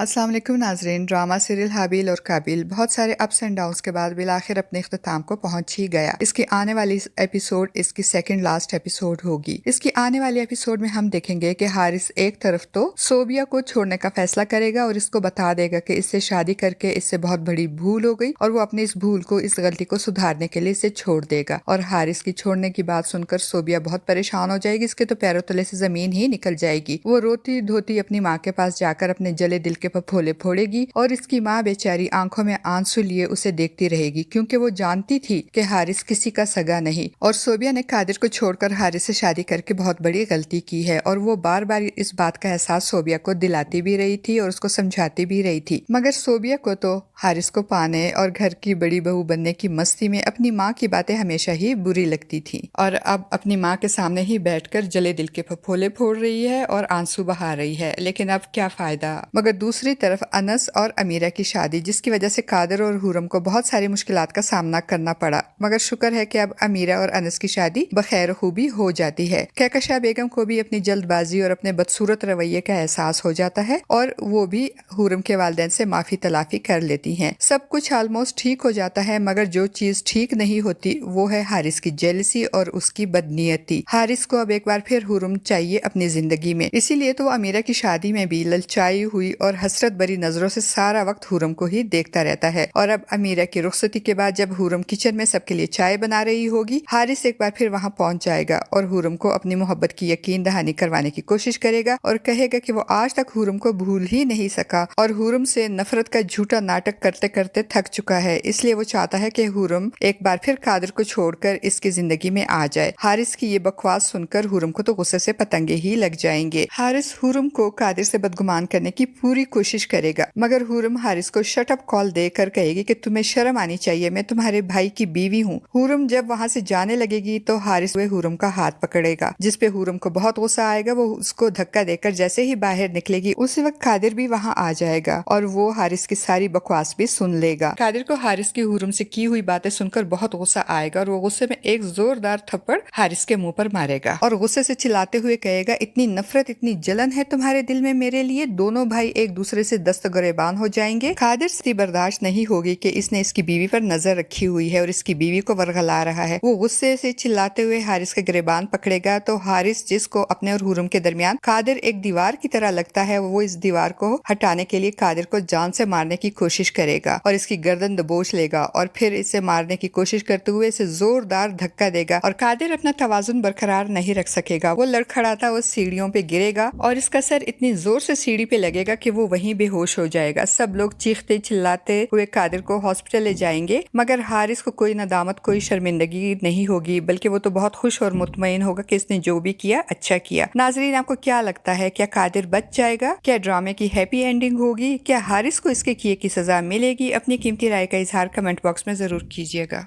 अस्सलाम वालेकुम नाज़रीन। ड्रामा सीरियल हाबिल और काबिल बहुत सारे अप्स एंड डाउन्स के बाद बिलाखिर अपने इख्तिताम को पहुंच ही गया। इसकी आने वाली एपिसोड इसकी सेकंड लास्ट एपिसोड होगी। इसकी आने वाली एपिसोड में हम देखेंगे कि हारिस एक तरफ तो सोबिया को छोड़ने का फैसला करेगा और इसको बता देगा कि इससे शादी करके इससे बहुत बड़ी भूल हो गई और वो अपनी इस भूल को, इस गलती को सुधारने के लिए इसे छोड़ देगा। और हारिस की छोड़ने की बात सुनकर सोबिया बहुत परेशान हो जाएगी। इसके तो पैरों तले से जमीन ही निकल जाएगी। वो रोती धोती अपनी माँ के पास जाकर अपने जले दिल के फफोले फोड़ेगी और इसकी माँ बेचारी आंखों में आंसू लिए उसे देखती रहेगी, क्योंकि वो जानती थी कि हारिस किसी का सगा नहीं और सोबिया ने कादिर को छोड़कर हारिस से शादी करके बहुत बड़ी गलती की है। और वो बार बार इस बात का एहसास सोबिया को दिलाती भी रही थी और उसको समझाती भी रही थी, मगर सोबिया को तो हारिस को पाने और घर की बड़ी बहू बनने की मस्ती में अपनी माँ की बातें हमेशा ही बुरी लगती थी और अब अपनी माँ के सामने ही बैठकर जले दिल के फफोले फोड़ रही है और आंसू बहा रही है। लेकिन अब क्या फायदा। मगर दूसरी तरफ अनस और अमीरा की शादी, जिसकी वजह से कादिर और हुरम को बहुत सारी मुश्किलात का सामना करना पड़ा, मगर शुक्र है कि अब अमीरा और अनस की शादी बखैर खूबी हो जाती है। कहकशा बेगम को भी अपनी जल्दबाजी और अपने बदसूरत रवैये का एहसास हो जाता है और वो भी हुरम के वालिदैन से माफी तलाफी कर लेती हैं। सब कुछ ऑलमोस्ट ठीक हो जाता है, मगर जो चीज ठीक नहीं होती वो है हारिस की जेलसी और उसकी बदनीयती। हारिस को अब एक बार फिर हुरम चाहिए अपनी जिंदगी में, इसीलिए तो अमीरा की शादी में भी ललचाई हुई और हसरत भरी नजरों से सारा वक्त हुरम को ही देखता रहता है। और अब अमीरा की रुखसती के बाद जब हुरम किचन में सबके लिए चाय बना रही होगी, हारिस एक बार फिर वहां पहुंच जाएगा और हुरम को अपनी मोहब्बत की यकीन दहानी करवाने की कोशिश करेगा और कहेगा कि वो आज तक हुरम को भूल ही नहीं सका और हुरम से नफरत का झूठा नाटक करते करते थक चुका है। इसलिए वो चाहता है कि हुरम एक बार फिर कादिर को छोड़कर इसकी जिंदगी में आ जाए। हारिस की ये बकवास सुनकर हुरम को तो गुस्से से पतंगे ही लग जाएंगे। हारिस हुरम को कादिर से बदगुमान करने की पूरी कोशिश करेगा, मगर हुरम हारिस को शट अप कॉल देकर कहेगी कि तुम्हें शर्म आनी चाहिए, मैं तुम्हारे भाई की बीवी हूँ। हुरम जब वहाँ से जाने लगेगी तो हारिस हुरम का हाथ पकड़ेगा, जिसपे हुरम को बहुत गुस्सा आएगा। वो उसको धक्का देकर जैसे ही बाहर निकलेगी उसी वक्त कादिर भी वहाँ आ जाएगा और वो हारिस की सारी बकवास भी सुन लेगा। कादिर को हारिस की हुरम से की हुई बातें सुनकर बहुत गुस्सा आएगा और वो गुस्से में एक जोरदार थप्पड़ हारिस के मुंह पर मारेगा और गुस्से से चिल्लाते हुए कहेगा, इतनी नफरत इतनी जलन है तुम्हारे दिल में मेरे लिए, दोनों भाई एक दूसरे से दस्त गिरेबान हो जाएंगे। कादिर से बर्दाश्त नहीं होगी कि इसने इसकी बीवी पर नजर रखी हुई है और इसकी बीवी को वरगला रहा है। वो गुस्से से चिल्लाते हुए हारिस का गिरेबान पकड़ेगा तो हारिस, जिसको अपने और हुरम के दरमियान कादिर एक दीवार की तरह लगता है, वो इस दीवार को हटाने के लिए कादिर को जान से मारने की कोशिश करेगा और इसकी गर्दन दबोच लेगा और फिर इसे मारने की कोशिश करते हुए इसे जोरदार धक्का देगा और कादिर अपना तवाजुन बरकरार नहीं रख सकेगा। वो लड़खड़ाता उस सीढ़ियों पे गिरेगा और इसका सर इतनी जोर से सीढ़ी पे लगेगा कि वो वहीं बेहोश हो जाएगा। सब लोग चीखते चिल्लाते हुए कादिर को हॉस्पिटल ले जाएंगे, मगर हारिस को कोई नदामत, कोई शर्मिंदगी नहीं होगी, बल्कि वो तो बहुत खुश और मुतमईन होगा कि इसने जो भी किया अच्छा किया। नाजरीन, आपको क्या लगता है, क्या कादिर बच जाएगा? क्या ड्रामे की हैप्पी एंडिंग होगी? क्या हारिस को इसके किए की सजा मिलेगी? अपनी कीमती राय का इजहार कमेंट बॉक्स में जरूर कीजिएगा।